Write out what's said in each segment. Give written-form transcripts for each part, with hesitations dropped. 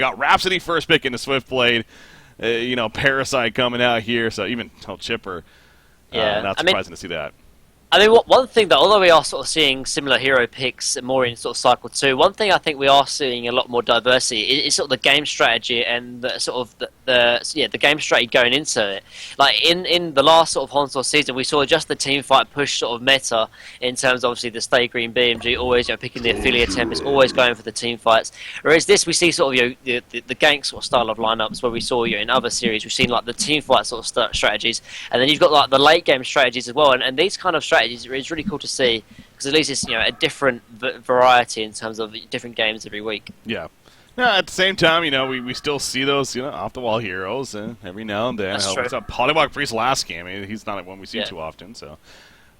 Got Rhapsody first pick into Swiftblade. Parasite coming out here, so even Chipper, Yeah, not surprising to see that. One thing that, although we are sort of seeing similar hero picks more in sort of Cycle 2, one thing I think we are seeing a lot more diversity is sort of the game strategy and the sort of the game strategy going into it. Like in the last sort of Honsor season, we saw just the team fight push sort of meta in terms of obviously the Stay Green BMG always picking the affiliate Tempest, always going for the team fights. Whereas this we see sort of the gank sort of style of lineups where we saw in other series we've seen like the team fight sort of strategies, and then you've got like the late game strategies as well, and these kind of strategies it's really cool to see because at least it's a different variety in terms of different games every week. Yeah. Now, at the same time, we still see those off the wall heroes every now and then. That's true. Polywog Priest last game. He's not one we see too often. So,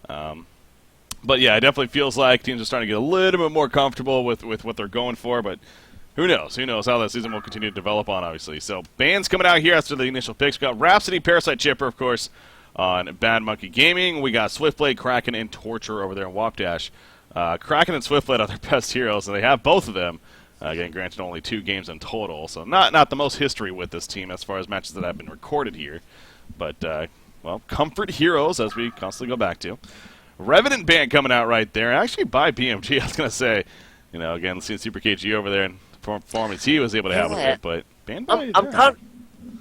but yeah, it definitely feels like teams are starting to get a little bit more comfortable with what they're going for. But who knows? Who knows how that season will continue to develop on? Obviously. So bans coming out here after the initial picks. We got Rhapsody, Parasite, Chipper, of course. On Bad Monkey Gaming, we got Swiftblade, Kraken, and Torture over there in WOP Dash. Kraken and Swiftblade are their best heroes, and they have both of them. Again, granted, only 2 games in total, so not the most history with this team as far as matches that have been recorded here. But, comfort heroes, as we constantly go back to. Revenant ban coming out right there, actually by BMG, I was going to say. Again, seeing Super KG over there and performance he was able to have with it, but banned by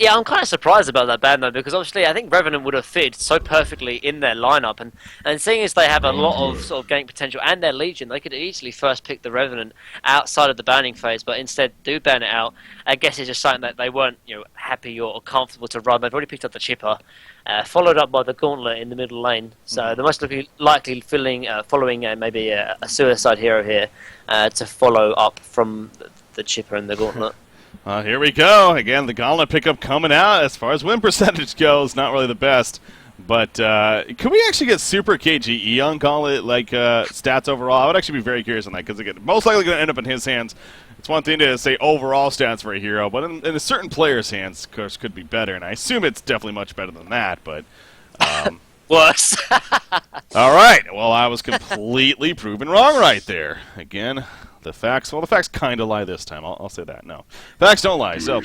I'm kind of surprised about that ban though, because obviously I think Revenant would have fit so perfectly in their lineup, and seeing as they have a lot of sort of gank potential and their Legion, they could easily first pick the Revenant outside of the banning phase, but instead do ban it out. I guess it's just something that they weren't happy or comfortable to run. They've already picked up the Chipper, followed up by the Gauntlet in the middle lane, so they're most likely following maybe a suicide hero here to follow up from the Chipper and the Gauntlet. Here we go. Again, the Gauntlet pickup coming out. As far as win percentage goes, not really the best. But can we actually get Super KGE on Gauntlet, stats overall? I would actually be very curious on that, because again, most likely going to end up in his hands. It's one thing to say overall stats for a hero, but in a certain player's hands, of course, could be better. And I assume it's definitely much better than that, but... Worse. All right. Well, I was completely proven wrong right there. Again... The facts kind of lie this time. I'll say that. No, facts don't lie. So,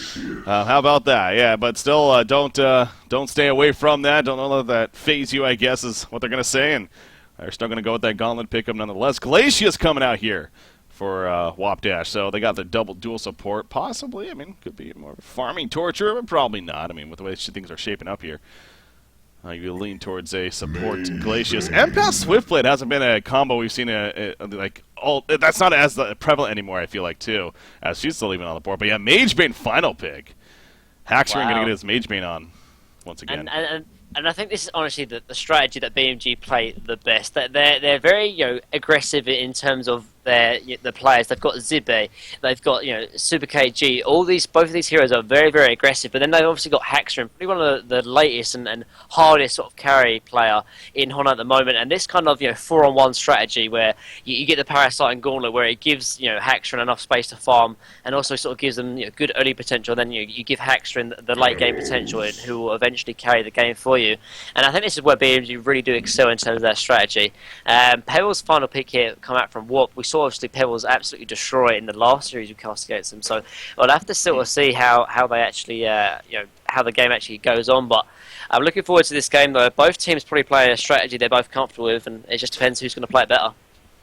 how about that? Yeah, but still, don't stay away from that. Don't let that phase you, I guess, is what they're going to say. And they're still going to go with that Gauntlet pickup nonetheless. Glacius coming out here for WOP Dash. So they got the dual support, possibly. I mean, could be more of a farming Torture, but probably not. I mean, with the way things are shaping up here. You lean towards a support Glacius. Empath Swiftblade hasn't been a combo we've seen that's not as prevalent anymore, I feel like, too, as she's still even on the board. But yeah, Magebane final pick. Haxer going to get his Magebane on once again. And I think this is honestly the strategy that BMG play the best. That they're very aggressive in terms of the players. They've got Zibbe, they've got Super KG. Both of these heroes are very, very aggressive. But then they've obviously got Haxer, probably one of the latest and hardest sort of carry player in Hon at the moment. And this kind of 4-on-1 strategy where you get the Parasite and Gauntlet, where it gives Haxer enough space to farm, and also sort of gives them good early potential. Then you give Haxer the late game potential, who will eventually carry the game for you. And I think this is where BMG really do excel in terms of their strategy. Pebbles' final pick here come out from WOP. We saw obviously Pebbles absolutely destroy it in the last series we cast against them. So we'll have to sort of see how they actually how the game actually goes on. But I'm looking forward to this game though. Both teams probably play a strategy they're both comfortable with, and it just depends who's going to play it better.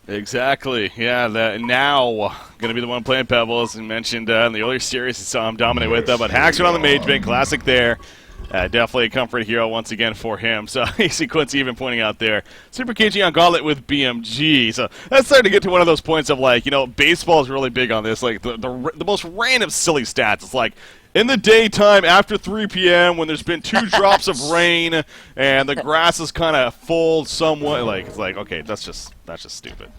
Exactly. Yeah, now going to be the one playing Pebbles. And mentioned in the earlier series, you saw him dominate with them. But Haxer on the Magebane, classic there. Definitely a comfort hero once again for him. So you see Quincy even pointing out there, Super KG on Gauntlet with BMG. So that's starting to get to one of those points of baseball is really big on this. Like the most random silly stats. It's like in the daytime after 3 p.m. when there's been 2 drops of rain and the grass is kind of full somewhat. It's like okay, that's just stupid.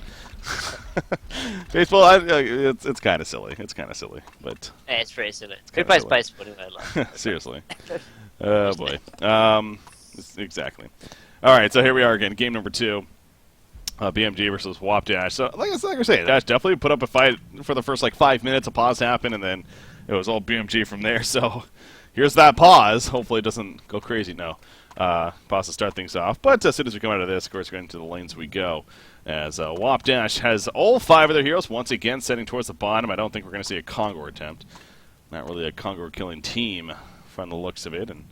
Baseball, it's kind of silly. It's kind of silly, but yeah, it's pretty silly. Who plays baseball anyway? Seriously. Oh boy. Exactly. All right, so here we are again, game number 2. BMG versus WOP Dash. So, like I say, Dash definitely put up a fight for the first 5 minutes. A pause happened, and then it was all BMG from there. So, here's that pause. Hopefully, it doesn't go crazy now. Pause to start things off. But as soon as we come out of this, of course, going into the lanes we go. As WOP Dash has all 5 of their heroes once again setting towards the bottom. I don't think we're going to see a Congo attempt. not really a Conqueror killing team from the looks of it, and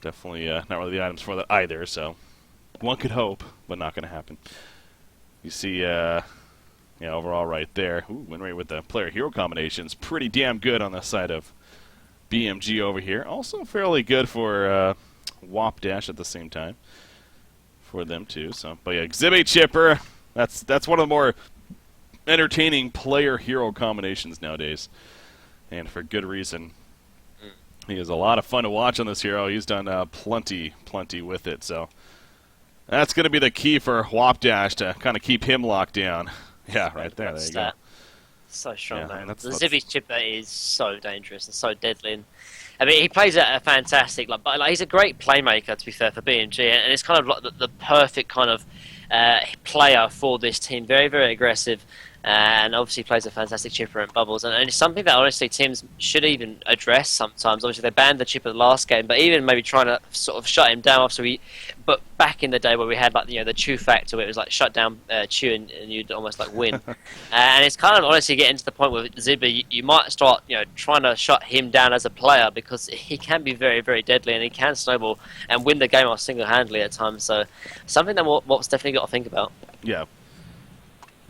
definitely not really the items for that either. So one could hope, but not going to happen. You see, overall right there, win rate with the player hero combinations, pretty damn good on the side of BMG over here. Also fairly good for WOP Dash at the same time for them too. So, but yeah, Exhibit Chipper. That's one of the more entertaining player hero combinations nowadays, and for good reason. He is a lot of fun to watch on this hero. He's done plenty with it. So that's going to be the key for WOP Dash to kind of keep him locked down. Yeah, right there. There you go. So strong, man. That's The Zibby Chipper is so dangerous and so deadly. And, I mean, he plays a fantastic, he's a great playmaker, to be fair, for BMG, and it's kind of like the perfect kind of player for this team. Very, very aggressive, and obviously plays a fantastic chipper and bubbles. And it's something that, honestly, teams should even address sometimes. Obviously, they banned the chipper the last game, but even maybe trying to sort of shut him down after But back in the day where we had, the Chew factor, where it was like shut down Chew and you'd almost win. And it's kind of honestly getting to the point where Zibby, you might start trying to shut him down as a player, because he can be very, very deadly, and he can snowball and win the game off single-handedly at times. So something that WOP's definitely got to think about. Yeah.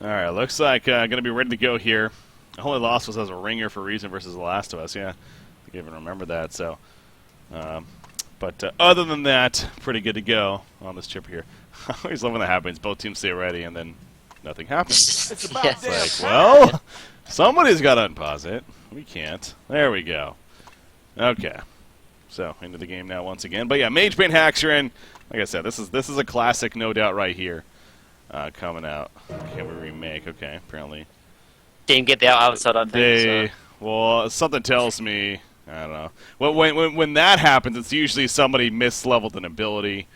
All right, looks like going to be ready to go here. The only loss was as a ringer for Reason versus The Last of Us. Yeah, I can even remember that. So, but other than that, pretty good to go on this chipper here. I always love when that happens. Both teams stay ready, and then nothing happens. It's like, well, somebody's got to unpause it. We can't. There we go. Okay. So, into the game now once again. But yeah, Mage Bane Haxrin. Like I said, this is a classic, no doubt, right here. Coming out. Can we remake? Okay, apparently. Didn't get the outside, I think. Well, something tells me, I don't know. Well, when that happens, it's usually somebody misleveled an ability,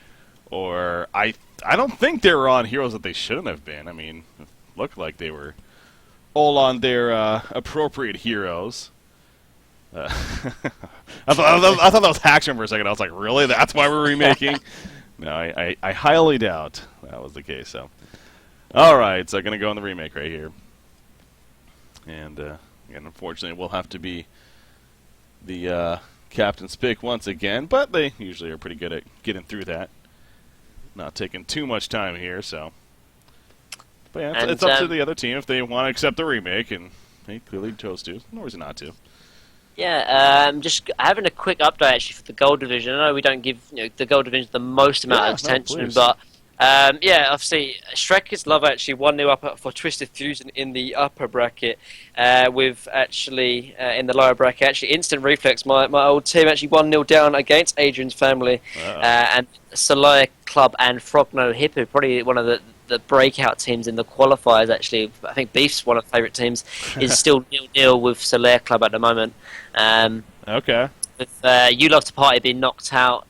or I don't think they were on heroes that they shouldn't have been. I mean, it looked like they were all on their appropriate heroes. I thought that was Haxrin for a second. I was like, really? That's why we're remaking? No, I highly doubt that was the case. So, all right, so I'm going to go on the remake right here. And again, unfortunately, it will have to be the captain's pick once again, but they usually are pretty good at getting through that. Not taking too much time here, so. But yeah, it's up to the other team if they want to accept the remake, and they clearly chose to. No reason not to. Yeah, just having a quick update actually for the Gold Division. I know we don't give the Gold Division the most amount of attention, but yeah, obviously Shrekker's Love actually 1-0 up for Twisted Fusion in the upper bracket, with actually in the lower bracket actually Instant Reflex, my old team, actually 1-0 down against Adrian's family, and Soleil Club and Frogno Hippo, probably one of the breakout teams in the qualifiers. Actually, I think Beef's one of the favourite teams, is still 0-0 with Soleil Club at the moment. Okay. With You Love to Party being knocked out,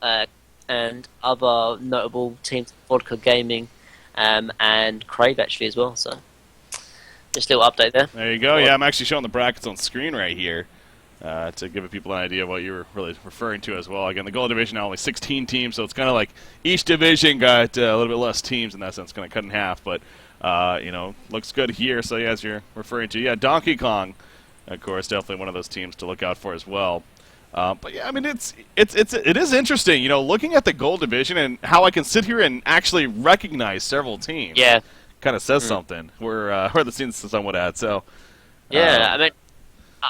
and other notable teams, Vodka Gaming, and Crave actually as well. So, just a little update there. There you go. Yeah, I'm actually showing the brackets on screen right here to give people an idea of what you were really referring to as well. Again, the Gold Division now only 16 teams, so it's kind of like each division got a little bit less teams in that sense, kind of cut in half. But looks good here. So yeah, as you're referring to, yeah, Donkey Kong, of course, definitely one of those teams to look out for as well. But yeah, I mean, it is interesting, looking at the Gold Division and how I can sit here and actually recognize several teams. Yeah, kind of says something where the scenes somewhat at. So yeah, I mean,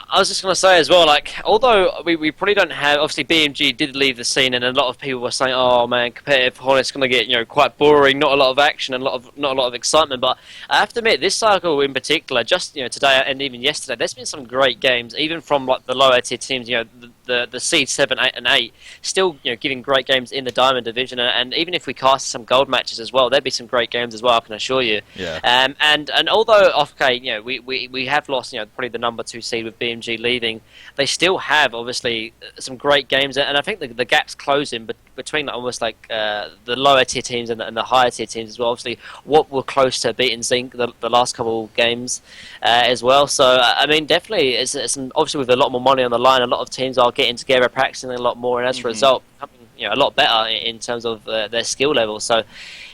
I was just going to say as well, although we probably don't have, obviously BMG did leave the scene, and a lot of people were saying, oh man, competitive Hornet's going to get, quite boring, not a lot of action and not a lot of excitement, but I have to admit, this cycle in particular, just, today and even yesterday, there's been some great games, even from the lower tier teams, the seed 7, 8 and 8, still, giving great games in the Diamond Division, and even if we cast some gold matches as well, there'd be some great games as well, I can assure you. Yeah. And although, okay, we have lost, probably the number 2 seed with BMG leaving, they still have obviously some great games, and I think the gap's closing between almost the lower tier teams and the higher tier teams as well. Obviously, what we're close to beating Zinc the last couple games as well. So I mean, definitely, it's obviously with a lot more money on the line, a lot of teams are getting together, practicing a lot more, and as a result, becoming a lot better in terms of their skill level. So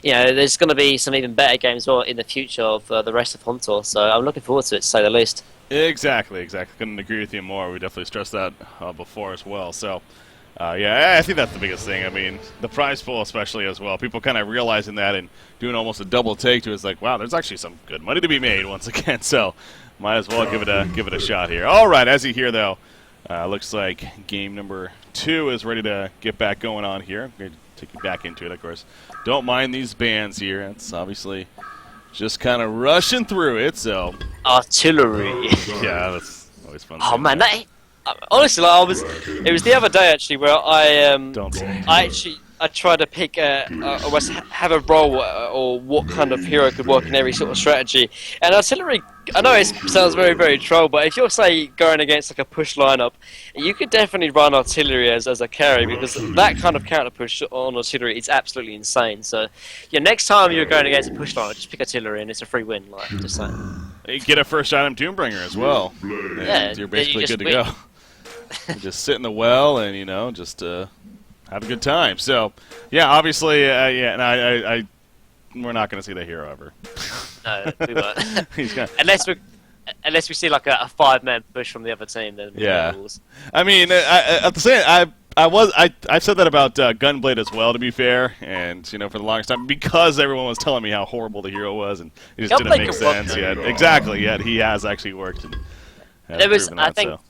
there's going to be some even better games in the future of the rest of Hontor. So I'm looking forward to it, to say the least. Exactly. Couldn't agree with you more. We definitely stressed that before as well. So, yeah, I think that's the biggest thing. I mean, the prize pool especially as well. People kind of realizing that and doing almost a double take to it. It's like, wow, there's actually some good money to be made once again. So, might as well give it a shot here. All right, as you hear though, looks like game number 2 is ready to get back going on here. I'm going to take you back into it, of course. Don't mind these bands here. It's obviously just kind of rushing through it, so... Artillery. Yeah, that's always fun. Oh, man, that... Honestly, like, it was the other day, actually, where Don't say. I tried to pick almost have a role or what kind of hero could work in every sort of strategy. And artillery, I know it sounds very, very troll, but if you're, say, going against like a push lineup, you could definitely run artillery as a carry, because that kind of counter push on artillery is absolutely insane. So, yeah, next time you're going against a push lineup, just pick artillery and it's a free win. Like, just saying. You get a first item Doombringer as well. Yeah, you're basically you good to win. go. You just sit in the well and, you know, just have a good time. So, yeah, obviously, yeah, and we're not going to see the hero ever. No, we won't. He's gonna, Unless we see like a 5-man push from the other team, then yeah. rules. I mean, at the same, I've said that about Gunblade as well, to be fair, and you know, for the longest time, because everyone was telling me how horrible the hero was, and it just didn't make sense yet. Exactly, yet he has actually worked. And there was, I think. So.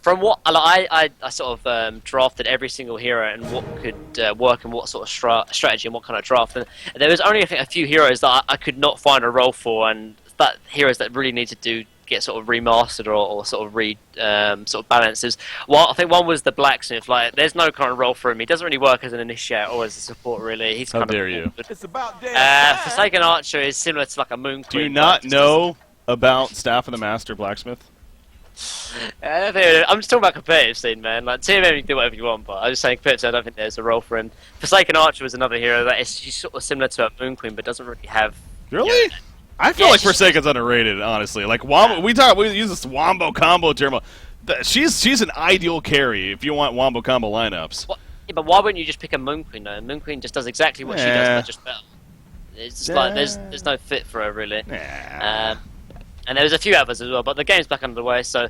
From what I sort of drafted every single hero and what could work and what sort of strategy and what kind of draft, and there was only I think a few heroes that I could not find a role for, and that heroes that really need to get sort of remastered or sort of sort of balances. Well, I think one was the blacksmith. Like, there's no kind of role for him. He doesn't really work as an initiator or as a support. Really, he's How kind dare of you? It's about damn time. Forsaken Archer is similar to like a Moon Queen. Do you not know about Staff of the Master Blacksmith? I'm just talking about competitive scene, man. Like, TMM, you can do whatever you want, but I'm just saying competitive, I don't think there's a role for him. Forsaken Archer was another hero that is she's sort of similar to a Moon Queen, but doesn't really have... Really? You know, I feel like Forsaken's underrated, honestly. Like, Wombo, we use this Wombo combo term. She's an ideal carry if you want Wombo combo lineups. Yeah, but why wouldn't you just pick a Moon Queen, though? Moon Queen just does exactly what she does, but just better. It's just like, there's no fit for her, really. And there was a few others as well, but the game's back underway, so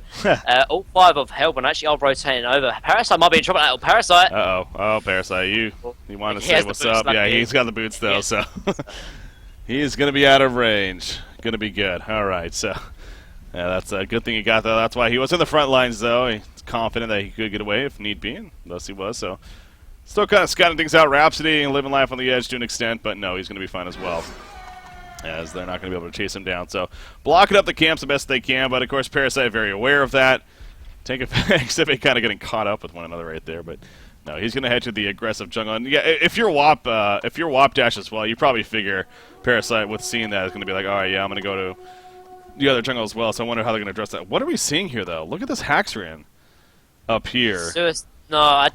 all 5 of Hellborn actually are rotating over. Parasite might be in trouble. Parasite! Uh-oh. Oh, Parasite, you want to He say has the what's boots, up? like Yeah, me. he's got the boots, though, so... He's going to be out of range. Going to be good. All right, so... Yeah, that's a good thing he got, though. That's why he was in the front lines, though. He's confident that he could get away if need be, and thus he was, so... Still kind of scouting things out. Rhapsody and living life on the edge to an extent, but no, he's going to be fine as well, as they're not going to be able to chase him down. So blocking up the camps the best they can, but of course Parasite very aware of that. Tank effects, they kind of getting caught up with one another right there, but no, he's going to head to the aggressive jungle. And yeah, if you're WOP dash as well, you probably figure Parasite with seeing that is going to be like, all right, yeah, I'm going to go to the other jungle as well. So I wonder how they're going to address that. What are we seeing here though? Look at this Haxran up here. No,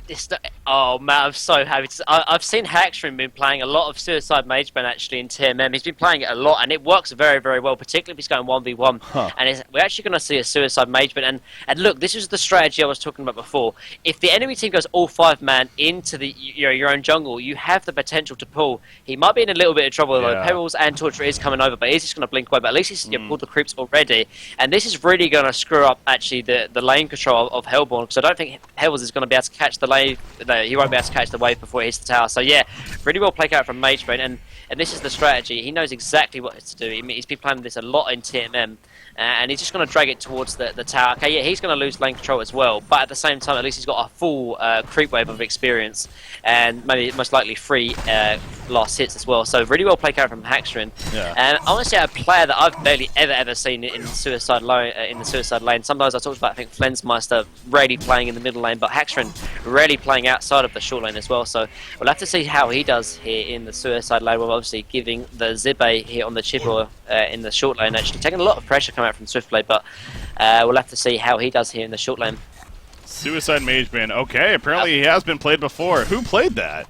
oh man, I'm so happy. I've seen Haxran been playing a lot of Suicide Mageban actually in TMM. He's been playing it a lot, and it works very, very well, particularly if he's going 1v1. And we're actually going to see a Suicide Mageban. And look, this is the strategy I was talking about before. If the enemy team goes all 5-man into the your own jungle, you have the potential to pull. He might be in a little bit of trouble though. Pebbles and Torture is coming over, but he's just going to blink away. But at least he's pulled the creeps already, and this is really going to screw up actually the lane control of Hellborn, because I don't think Pebbles is going to be able to catch the wave. He won't be able to catch the wave before it hits the tower. So yeah, really well played out from Magebrain, and this is the strategy. He knows exactly what to do. He's been playing this a lot in TMM, and he's just going to drag it towards the tower. Okay, yeah, he's going to lose lane control as well, but at the same time, at least he's got a full creep wave of experience, and maybe most likely 3 last hits as well. So really well played out from Haxran. And I want to say a player that I've barely ever seen in the suicide lane. Sometimes I talked about, I think, Flensmeister rarely playing in the middle lane, but Haxran rarely playing outside of the short lane as well. So we'll have to see how he does here in the suicide lane. We're obviously giving the Zibe here on the Chipper in the short lane, actually taking a lot of pressure coming out from Swiftblade, but we'll have to see how he does here in the short lane. Suicide Mageban. Okay, apparently he has been played before. Who played that?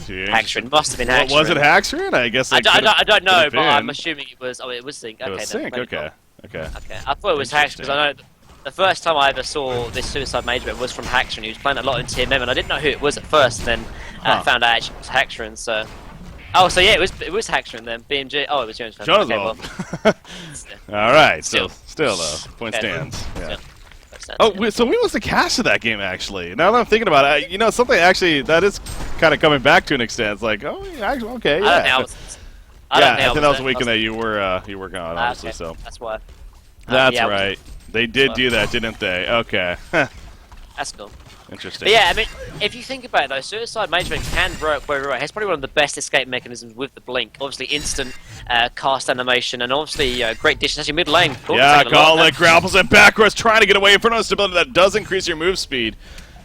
Haxran. Must have been Haxran. Was it Haxran? I guess I don't know, but I'm assuming it was. Oh, it was Sync. Okay, it was Sync. Okay. I thought it was Haxran, because I know the first time I ever saw this Suicide Mageban was from Haxran. He was playing a lot in TMM, and I didn't know who it was at first, and then I found out actually it was Haxran, so... Oh, so yeah, it was Haxter and then BMG. Oh, it was Jonas. Jonas. Okay, well, All right, Still. still though, point Okay. stands. Yeah. Still. Oh, so we must have cashed that game actually. Now that I'm thinking about it, you know, something actually that is kind of coming back to an extent. It's like, oh, yeah, actually, okay, yeah. I don't think I was. I think that was the weekend that you were gone, obviously. Okay. So That's why. that's yeah, right. They did do that, didn't they? Okay. That's cool. Interesting. But yeah, I mean, if you think about it though, Suicide Mageman can work very right. It's probably one of the best escape mechanisms with the blink. Obviously, instant cast animation, and obviously great distance. Actually, mid lane. Yeah, Gauntlet grapples it backwards, trying to get away from stability. That does increase your move speed,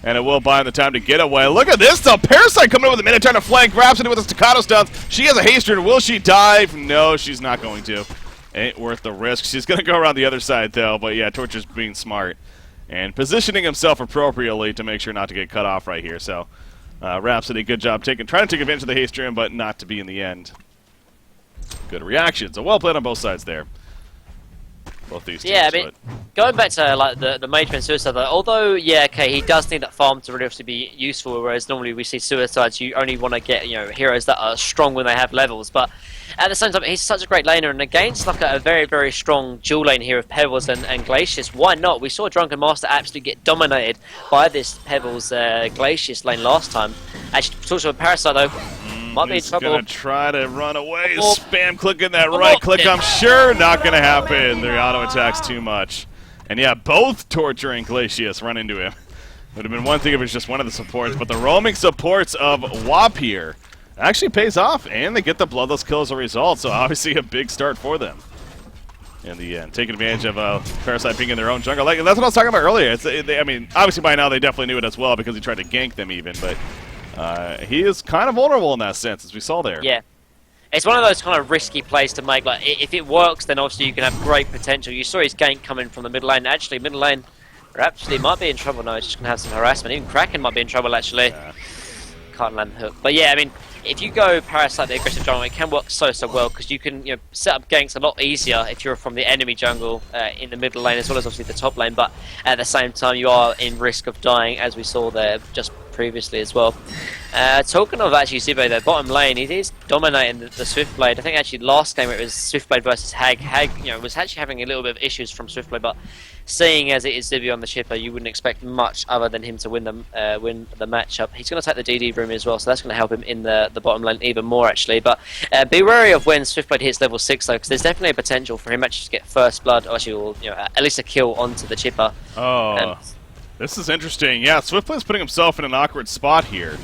and it will buy him the time to get away. Look at this though. Parasite coming in with a minute, trying to flank, wraps into with a staccato stance. She has a haster. Will she dive? No, she's not going to. Ain't worth the risk. She's going to go around the other side though, but yeah, Torture's being smart and positioning himself appropriately to make sure not to get cut off right here. So Rhapsody, good job trying to take advantage of the haste stream, but not to be in the end. Good reaction. So well played on both sides there. Both these teams. Yeah, I mean, going back to like the Mageman Suicide, though, although yeah, okay, he does need that farm to really obviously be useful. Whereas normally we see Suicides, you only want to get heroes that are strong when they have levels, but at the same time, he's such a great laner, and against like a very, very strong dual lane here of Pebbles and Glacius, why not? We saw Drunken Master absolutely get dominated by this Pebbles Glacius lane last time. Actually, talks about Parasite though, might be in trouble. He's gonna try to run away, spam clicking that right click, I'm sure not gonna happen. The auto attacks too much. And yeah, both Torture and Glacius run into him. Would have been one thing if it was just one of the supports, but the roaming supports of WOP here actually pays off, and they get the bloodless kill as a result, so obviously a big start for them in the end. Taking advantage of Parasite being in their own jungle. Like, that's what I was talking about earlier. I mean, obviously by now they definitely knew it as well because he tried to gank them even, but he is kind of vulnerable in that sense, as we saw there. Yeah. It's one of those kind of risky plays to make. Like, if it works, then obviously you can have great potential. You saw his gank coming from the middle lane. Actually, middle lane actually might be in trouble now. He's just going to have some harassment. Even Kraken might be in trouble, actually. Yeah. Can't land the hook. But yeah, I mean, if you go Parasite, the aggressive jungle, it can work so well because you can set up ganks a lot easier if you're from the enemy jungle in the middle lane as well as obviously the top lane. But at the same time, you are in risk of dying, as we saw there just previously as well. Talking of actually Zibe, though, bottom lane, he is dominating the Swiftblade. I think actually last game it was Swiftblade versus Hag. Hag, was actually having a little bit of issues from Swiftblade, but seeing as it is Zibe on the chipper, you wouldn't expect much other than him to win the matchup. He's going to take the DD room as well, so that's going to help him in the bottom lane even more actually. But be wary of when Swiftblade hits level 6 though, because there's definitely a potential for him actually to get first blood, or actually, at least a kill onto the chipper. Oh. This is interesting. Yeah, Swiftblade's putting himself in an awkward spot here.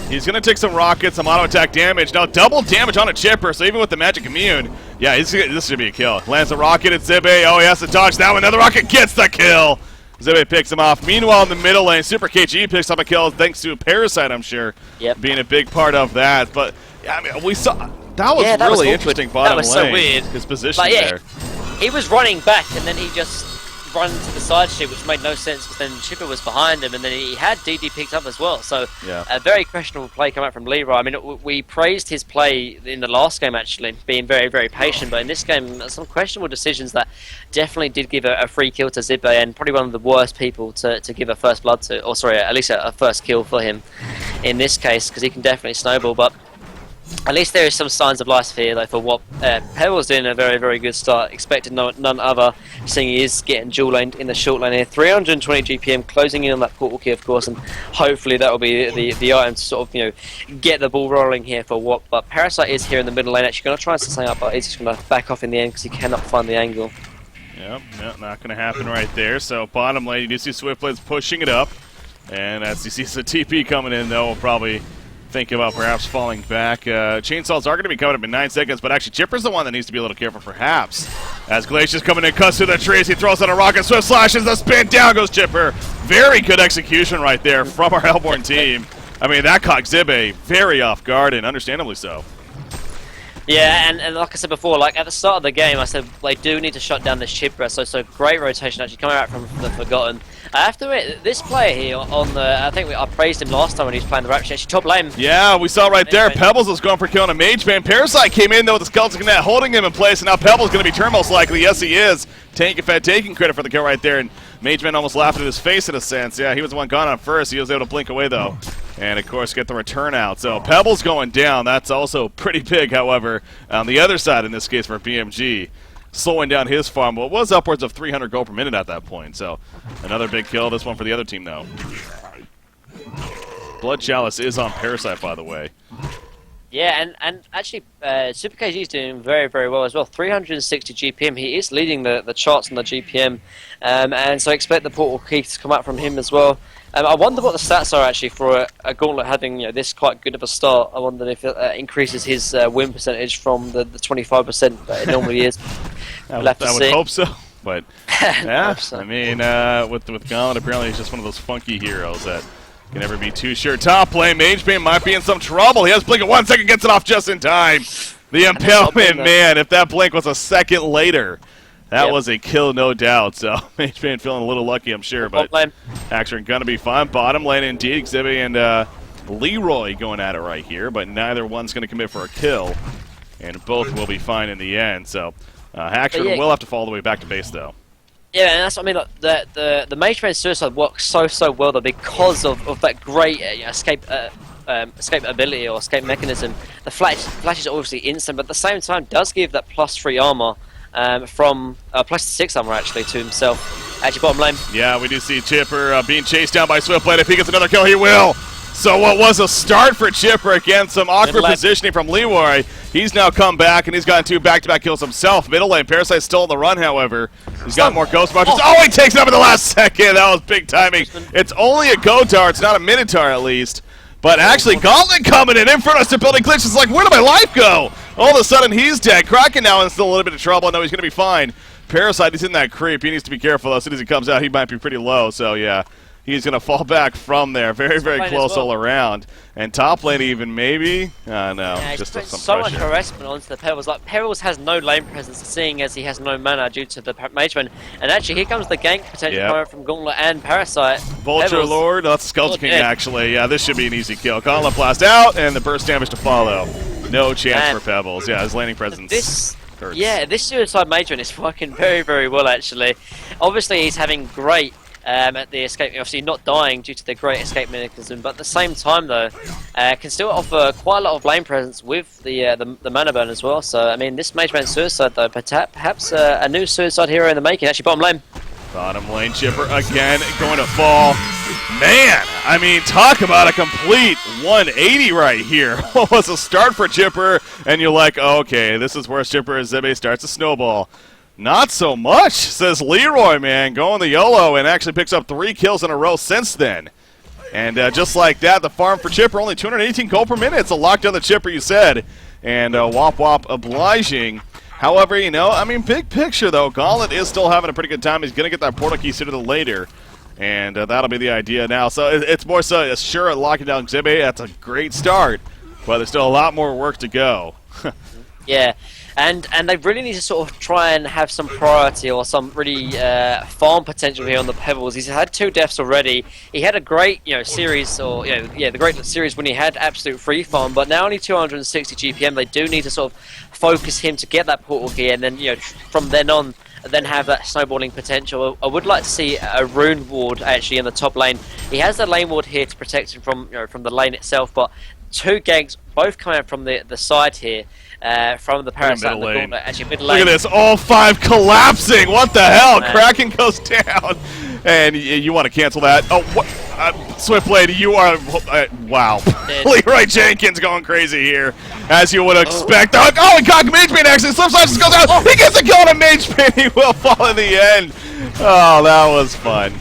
He's going to take some rockets, some auto attack damage. Now double damage on a chipper, so even with the magic immune, yeah, this should be a kill. Lands a rocket at Zibe. Oh, he has to dodge that one. Now the rocket gets the kill. Zibe picks him off. Meanwhile, in the middle lane, Super KG picks up a kill thanks to Parasite, I'm sure, being a big part of that. But yeah, I mean, we saw that was really interesting bottom lane. So weird. His position there. He was running back, and then he just run to the side street, which made no sense because then Chipper was behind him, and then he had DD picked up as well. So a very questionable play come out from Leroy. I mean, we praised his play in the last game actually, being very, very patient, but in this game, some questionable decisions that definitely did give a free kill to Zibe, and probably one of the worst people to give a first blood to, or sorry, at least a first kill for him in this case, because he can definitely snowball. But at least there is some signs of life here, though, for WOP. Pebbles doing a very, very good start. Expected none other, seeing he is getting dual laned in the short lane here. 320 GPM, closing in on that portal key, of course, and hopefully that will be the item to sort of, get the ball rolling here for WOP. But Parasite is here in the middle lane, actually going to try and set something up, but he's just going to back off in the end because he cannot find the angle. Yep, not going to happen right there. So bottom lane, you do see Swiftblades pushing it up, and as you see the TP coming in, though, we'll probably think about perhaps falling back. Chainsaws are going to be coming up in 9 seconds, but actually Chipper's the one that needs to be a little careful perhaps. As Glacius coming in, cuts through the trees, he throws out a rocket, Swift slashes, the spin, down goes Chipper. Very good execution right there from our Hellborn team. I mean, that caught Zibe very off guard, and understandably so. Yeah, and like I said before, like at the start of the game, I said they do need to shut down this Chipper. So great rotation actually coming out from the Forgotten. I have to admit, this player here on the, I think I praised him last time when he was playing the Rapture. Actually, top lane. Yeah, we saw right there. Pebbles was going for killing a Mage Man. Parasite came in though with the Skeleton Net holding him in place, and now Pebbles going to be turn most likely. Yes, he is. Taking credit for the kill right there, and Mage Man almost laughed at his face in a sense. Yeah, he was the one gone on first. He was able to blink away though. And, of course, get the return out. So Pebbles going down. That's also pretty big, however. On the other side, in this case, for BMG, slowing down his farm. Well, it was upwards of 300 gold per minute at that point. So another big kill. This one for the other team, though. Blood Chalice is on Parasite, by the way. Yeah, and actually, Super KG is doing very, very well as well. 360 GPM. He is leading the charts on the GPM, and so I expect the portal key to come out from him as well. I wonder what the stats are actually for a Gauntlet having this quite good of a start. I wonder if it increases his win percentage from the 25% that it normally is. I would hope so, but yeah, so. I mean, with Gauntlet, apparently he's just one of those funky heroes that can never be too sure. Top lane, Magebane might be in some trouble. He has Blink in 1 second, gets it off just in time. The impalement, man, if that Blink was a second later, that was a kill, no doubt. So Magebane feeling a little lucky, I'm sure, but Haxor going to be fine. Bottom lane, indeed. Xibby and Leroy going at it right here, but neither one's going to commit for a kill, and both will be fine in the end. So Haxor will have to fall all the way back to base, though. Yeah, and that's what I mean. Like, the Magebane suicide works so well though because of that great escape ability or escape mechanism. The flash is obviously instant, but at the same time does give that +3 armor from +6 armor actually to himself. Actually, bottom lane. Yeah, we do see Chipper being chased down by Swiftblade. If he gets another kill, he will. So what was a start for Chipper, again, some awkward positioning from Leroy. He's now come back, and he's gotten 2 back-to-back kills himself. Middle lane, Parasite's still on the run, however. He's got more Ghost Marches. Oh, he takes it up in the last second. That was big timing. It's only a Gotar. It's not a Minotaur, at least. But actually, Gauntlet coming in front of us to building glitch. It's like, where did my life go? All of a sudden, he's dead. Kraken now in still a little bit of trouble. No, he's going to be fine. Parasite, he's in that creep. He needs to be careful. As soon as he comes out, he might be pretty low. So, yeah. He's going to fall back from there. Very, very close all around. And top lane even, maybe? No, yeah, just some so pressure. much harassment onto the Pebbles. Like, Pebbles has no lane presence, seeing as he has no mana due to the Magebane. And actually, here comes the gank potential coming from Gauntlet and Parasite. Vulture Pebbles. Lord, that's Skulls King, actually. Yeah, this should be an easy kill. Gauntlet blast out, and the burst damage to follow. No chance for Pebbles. Yeah, his laning presence hurts. Yeah, this suicide Magebane is working very, very well, actually. Obviously, he's having great at the escape, obviously not dying due to the great escape mechanism, but at the same time though, can still offer quite a lot of lane presence with the mana burn as well. So I mean, this Magebane suicide though, perhaps a new suicide hero in the making. Actually, bottom lane. Bottom lane, Chipper again going to fall. Man, I mean, talk about a complete 180 right here. What was a start for Chipper, and you're like, oh, okay, this is where Chipper and Zebe starts to snowball. Not so much, says Leroy, man, going the YOLO and actually picks up 3 kills in a row since then. And just like that, the farm for Chipper, only 218 gold per minute. It's a lockdown the Chipper, you said. And WOP obliging. However, you know, I mean, big picture, though, Gauntlet is still having a pretty good time. He's going to get that portal key sooner than later. And that'll be the idea now. So it's more so, sure, locking down Xibby, that's a great start. But there's still a lot more work to go. Yeah. And they really need to sort of try and have some priority or some really farm potential here on the Pebbles. He's had 2 deaths already. He had a great, series, or the great series when he had absolute free farm. But now only 260 GPM. They do need to sort of focus him to get that portal key, and then from then on, then have that snowballing potential. I would like to see a rune ward actually in the top lane. He has the lane ward here to protect him from from the lane itself, but 2 ganks both coming out from the side here. From the Parasite and the Gauntlet, actually mid lane. Look at this, all 5 collapsing. What the hell? Kraken goes down, and you want to cancel that? Oh, what? Swiftblade, you are wow. Leroy Jenkins going crazy here, as you would expect. Oh, he caught Magebane actually. Slipside just goes out. He gets a kill on a Magebane. He will fall in the end. Oh, that was fun.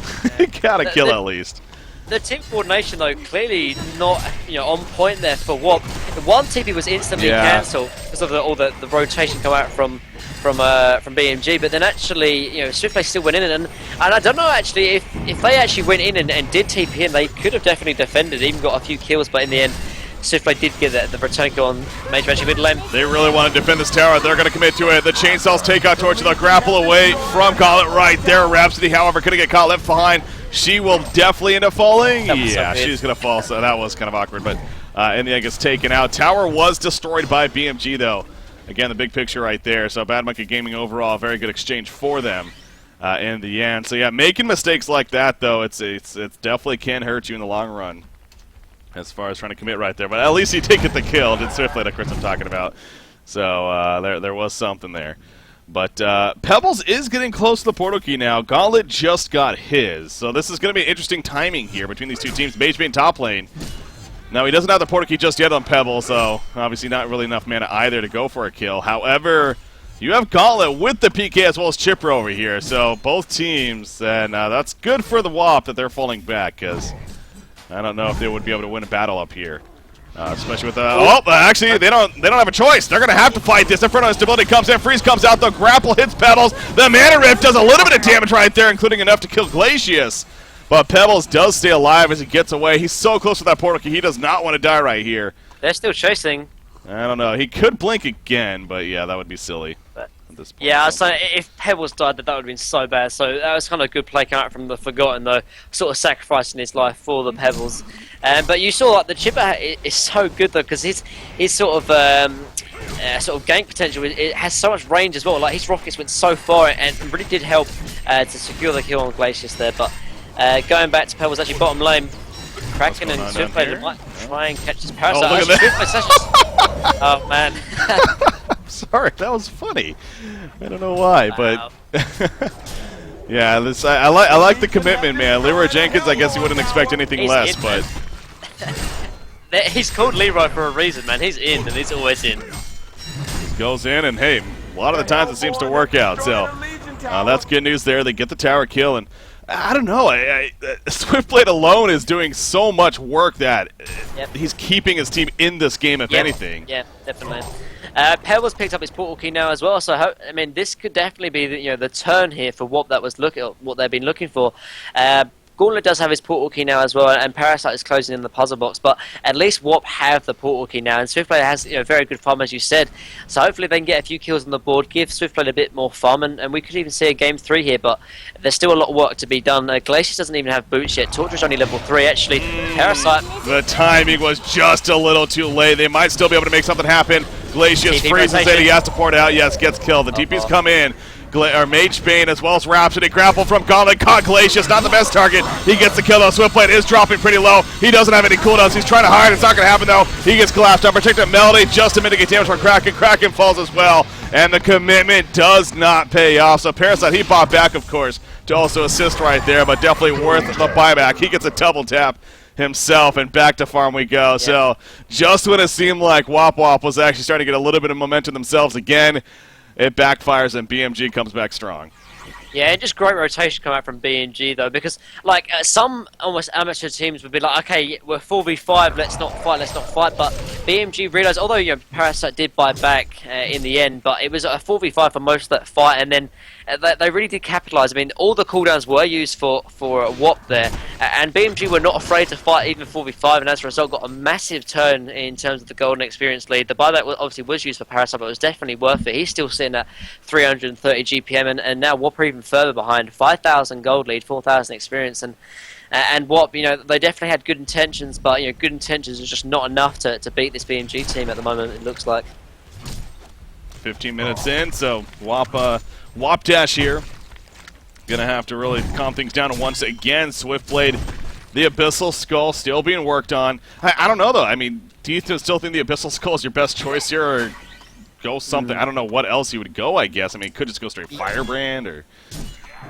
Got a kill at least. The team coordination, though, clearly not on point there for WOP. One TP was instantly cancelled because of all the rotation come out from BMG, but then actually, Swiftblade still went in, and I don't know actually if they actually went in and did TP in, they could have definitely defended, even got a few kills, but in the end, Swiftblade did get the return kill on Mage actually mid lane. They really want to defend this tower. They're going to commit to it. The Chainsaws take out Torch. They'll grapple away from Gauntlet right there. Rhapsody, however, couldn't get caught left behind. She will definitely end up falling. Yeah, she's going to fall, so that was kind of awkward, but in the end gets taken out. Tower was destroyed by BMG, though. Again, the big picture right there. So Bad Monkey Gaming overall, a very good exchange for them in the end. So yeah, making mistakes like that, though, it's definitely can hurt you in the long run. as far as trying to commit right there. But at least he did get the kill. Did Swiftblade, of course, I'm talking about. So there was something there. But Pebbles is getting close to the portal key now. Gauntlet just got his. So this is going to be interesting timing here between these two teams. MageBane top lane. Now, he doesn't have the portal key just yet on Pebbles, so obviously not really enough mana either to go for a kill. However, you have Gauntlet with the PK as well as Chipper over here. So both teams, and that's good for the WOP that they're falling back, because I don't know if they would be able to win a battle up here. Especially with actually they don't have a choice. They're gonna have to fight this. Inferno stability comes in, freeze comes out, the grapple hits Pebbles. The mana rift does a little bit of damage right there, including enough to kill Glacius. But Pebbles does stay alive as he gets away. He's so close to that portal key. He does not want to die right here. They're still chasing. I don't know. He could blink again, but yeah, that would be silly. But at this point. yeah, so if Pebbles died, that would have been so bad. So that was kind of a good play coming out from the Forgotten, though, sort of sacrificing his life for the Pebbles. But you saw like the Chipper is so good though, because his sort of gank potential. It has so much range as well. Like his rockets went so far and really did help to secure the kill on Glacius there. But going back to Pebbles, actually bottom lane, Kraken and Swiftblade might try and catch his Parasite. Oh, look at that. Oh man. Sorry, that was funny. I don't know why, but yeah, this I like the commitment, man. Leroy Jenkins, I guess you wouldn't expect anything less, but he's called Leroy for a reason, man. He's in, and he's always in. He goes in, and hey, a lot of the times it seems to work out. So that's good news there. They get the tower kill, and I don't know. Swiftblade alone is doing so much work that he's keeping his team in this game, if anything. Yeah, definitely. Pebbles picked up his portal key now as well, so I mean this could definitely be the turn here for what they've been looking for. Gauntlet does have his portal key now as well, and Parasite is closing in the puzzle box, but at least WOP have the portal key now, and Swiftblade has very good farm, as you said, so hopefully they can get a few kills on the board, give Swiftblade a bit more farm, and we could even see a game 3 here, but there's still a lot of work to be done. Glacius doesn't even have boots yet. Torture's only level 3, actually. Parasite. The timing was just a little too late. They might still be able to make something happen. Glacius freezes it. He has to pour it out. Yes, gets killed. The TP's come in. MageBane as well as Rhapsody. Grapple from Gauntlet. Caught Glacius. Not the best target. He gets the kill though. Swiftblade is dropping pretty low. He doesn't have any cooldowns. He's trying to hide. It's not going to happen though. He gets collapsed. Unprotected Melody just to mitigate damage from Kraken. Kraken falls as well. And the commitment does not pay off. So Parasite, he bought back, of course, to also assist right there, but definitely worth the buyback. He gets a double tap himself, and back to farm we go. Yeah. So just when it seemed like WOP was actually starting to get a little bit of momentum themselves again, it backfires and BMG comes back strong. Yeah, and just great rotation come out from BMG though, because like some almost amateur teams would be like, okay, we're 4v5, let's not fight. But BMG realised, although Parasite did buy back in the end, but it was a 4v5 for most of that fight, and then they really did capitalise. I mean, all the cooldowns were used for WOP there, and BMG were not afraid to fight even 4v5, and as a result got a massive turn in terms of the golden experience lead. The buyback obviously was used for Parasite, but it was definitely worth it. He's still sitting at 330 GPM, and now WOP are even further behind, 5,000 gold lead, 4,000 experience, and WOP, they definitely had good intentions, but good intentions is just not enough to beat this BMG team at the moment, it looks like. 15 minutes in, so WOP dash here. Gonna have to really calm things down, and once again, Swiftblade, the Abyssal Skull still being worked on. I don't know though, I mean, do you still think the Abyssal Skull is your best choice here, or go something? I don't know what else you would go, I guess. I mean, it could just go straight Firebrand, or...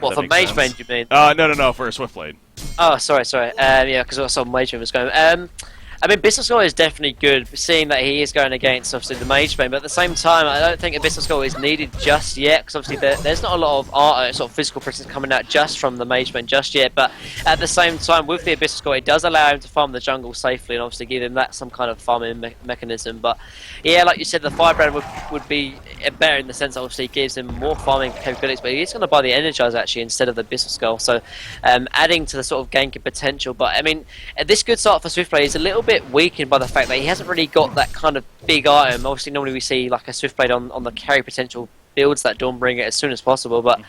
What, for MageBane, you mean? No, for Swiftblade. Oh, sorry. Yeah, because I saw MageBane was going. I mean, Abyssal Skull is definitely good, seeing that he is going against, obviously, the MageBane, but at the same time, I don't think Abyssal Skull is needed just yet, because obviously there's not a lot of sort of physical presence coming out just from the MageBane just yet, but at the same time, with the Abyssal Skull, it does allow him to farm the jungle safely, and obviously give him that some kind of farming mechanism, but yeah, like you said, the Firebrand would be better in the sense that obviously it gives him more farming capabilities, but he's going to buy the Energize, actually, instead of the Abyssal Skull, so adding to the sort of ganking potential, but I mean, this good start for Swiftblade is a little bit weakened by the fact that he hasn't really got that kind of big item. Obviously, normally we see like a Swiftblade on the carry potential builds that Dawnbringer as soon as possible, but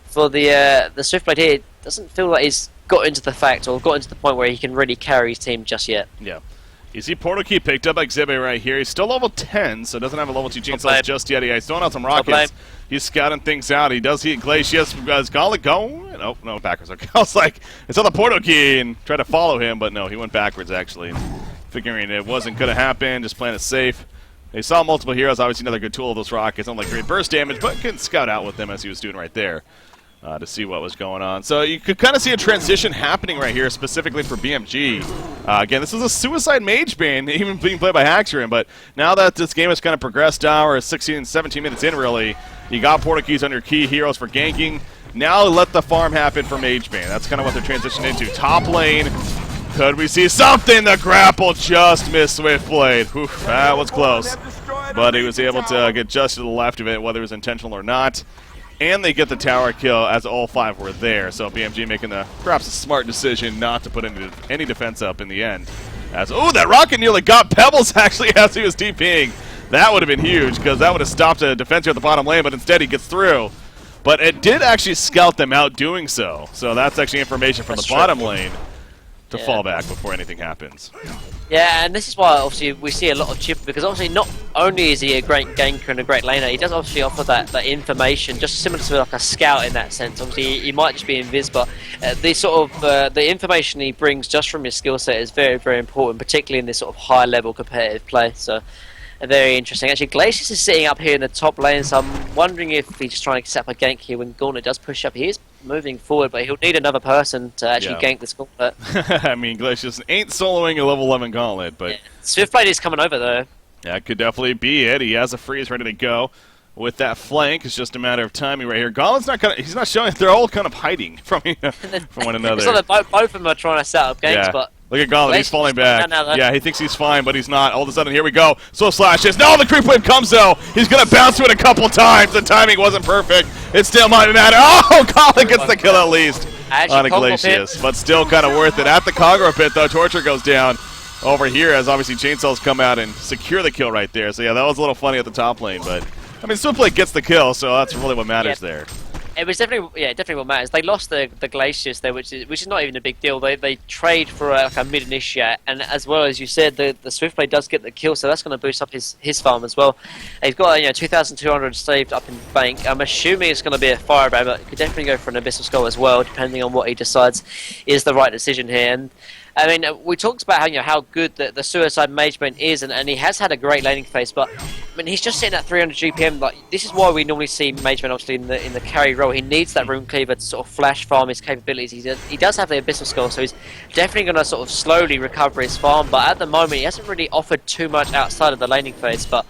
for the Swiftblade here, it doesn't feel like he's got into the fact or got into the point where he can really carry his team just yet. Yeah. You see Portal Key picked up by Xibbe right here. He's still level 10, so doesn't have a level 2 chain cells just yet. He's throwing out some rockets. He's scouting things out. He does hit Glacius. Has Gauntlet going? Oh, no, backwards. Okay. I was like, it's on the Portal Key and tried to follow him, but no, he went backwards, actually. figuring it wasn't going to happen, just playing it safe. They saw multiple heroes, obviously another good tool of those rockets, not like great burst damage, but couldn't scout out with them as he was doing right there. To see what was going on. So you could kind of see a transition happening right here, specifically for BMG. Again, this is a suicide mage bane, even being played by Haxerin, but now that this game has kind of progressed now, or 16, 17 minutes in really, you got portal keys on your key heroes for ganking. Now let the farm happen for mage bane. That's kind of what they're transitioning into. Top lane, could we see something? The grapple just missed Swiftblade. Oof, that was close. But he was able to get just to the left of it, whether it was intentional or not. And they get the tower kill as all 5 were there. So BMG making perhaps a smart decision not to put any defense up in the end. Oh, that rocket nearly got Pebbles actually as he was DPing. That would have been huge because that would have stopped a defense here at the bottom lane, but instead he gets through. But it did actually scout them out doing so. So that's actually information from the bottom lane to fall back before anything happens. Yeah, and this is why obviously we see a lot of Chipper, because obviously not only is he a great ganker and a great laner, he does obviously offer that information, just similar to like a scout in that sense. Obviously he might just be invis, but the sort of the information he brings just from his skill set is very, very important, particularly in this sort of high level competitive play. So very interesting. Actually, Glacius is sitting up here in the top lane, so I'm wondering if he's just trying to set up a gank here when Gauntlet does push up. He is moving forward, but he'll need another person to actually gank this Gauntlet. I mean, Glacius ain't soloing a level 11 Gauntlet, but... Swiftblade is coming over, though. That could definitely be it. He has a freeze ready to go. With that flank, it's just a matter of timing right here. Gauntlet's not he's not showing. They're all kind of hiding from one another. It's like both of them are trying to set up ganks, but... Look at Gauntlet, he's falling back. Yeah, he thinks he's fine, but he's not. All of a sudden, here we go. So slashes. No, the creep wave comes, though. He's going to bounce to it a couple times. The timing wasn't perfect. It still might matter. Oh, Gauntlet gets the kill at least on a Glacius, but still kind of worth it. At the Kagura pit, though, Torture goes down over here as obviously Chainsaws come out and secure the kill right there. So, yeah, that was a little funny at the top lane, but, I mean, Swiftblade gets the kill, so that's really what matters there. It was definitely what matters. They lost the Glacius there, which is not even a big deal. They trade for like a mid initiate, and as well as you said, the Swiftblade does get the kill, so that's going to boost up his farm as well. He's got 2,200 saved up in the bank. I'm assuming it's going to be a firebrand, but he could definitely go for an Abyssal Skull as well, depending on what he decides is the right decision here. And I mean, we talked about how good the Suicide Mage Bane is, and he has had a great laning phase, but I mean, he's just sitting at 300 GPM. Like, this is why we normally see Mage Bane obviously in the carry role. He needs that Rune Cleaver to sort of flash farm his capabilities. He does have the Abyssal Skull, so he's definitely going to sort of slowly recover his farm, but at the moment he hasn't really offered too much outside of the laning phase, but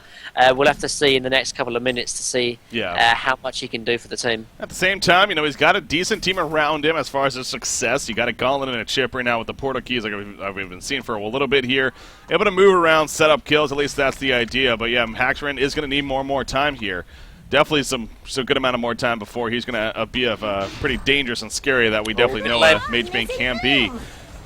we'll have to see in the next couple of minutes to see how much he can do for the team. At the same time, he's got a decent team around him as far as his success. You got a Gauntlet and a Chipper now with the portal keys, like we've been seeing for a little bit here. Able to move around, set up kills, at least that's the idea. But yeah, Haxerin is going to need more and more time here. Definitely some good amount of more time before he's going to be pretty dangerous and scary that we definitely know Mage Bane can be.